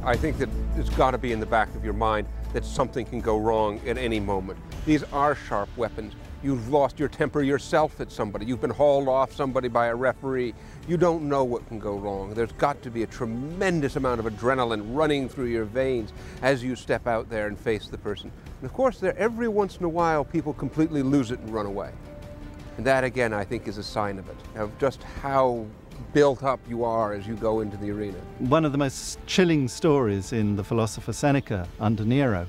I think that it's got to be in the back of your mind that something can go wrong at any moment. These are sharp weapons. You've lost your temper yourself at somebody. You've been hauled off somebody by a referee. You don't know what can go wrong. There's got to be a tremendous amount of adrenaline running through your veins as you step out there and face the person. And of course, every once in a while, people completely lose it and run away. And that, again, I think is a sign of it, of just how built up you are as you go into the arena. One of the most chilling stories in the philosopher Seneca under Nero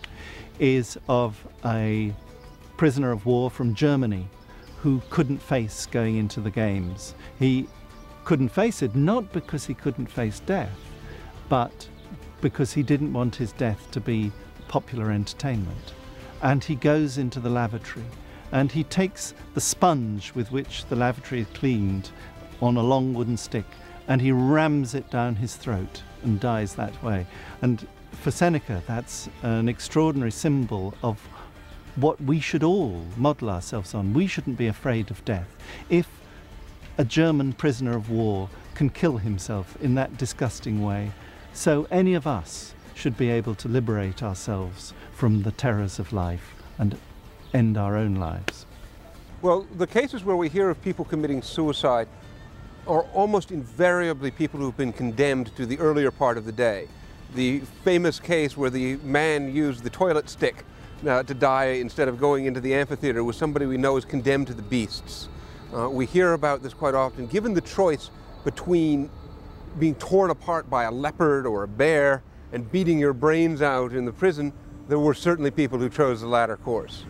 is of a prisoner of war from Germany who couldn't face going into the games. He couldn't face it not because he couldn't face death, but because he didn't want his death to be popular entertainment. And he goes into the lavatory and he takes the sponge with which the lavatory is cleaned on a long wooden stick and he rams it down his throat and dies that way. And for Seneca, that's an extraordinary symbol of what we should all model ourselves on. We shouldn't be afraid of death. If a German prisoner of war can kill himself in that disgusting way, so any of us should be able to liberate ourselves from the terrors of life and end our own lives. Well, the cases where we hear of people committing suicide are almost invariably people who've been condemned to the earlier part of the day. The famous case where the man used the toilet stick to die instead of going into the amphitheater was somebody we know is condemned to the beasts. We hear about this quite often. Given the choice between being torn apart by a leopard or a bear and beating your brains out in the prison, there were certainly people who chose the latter course.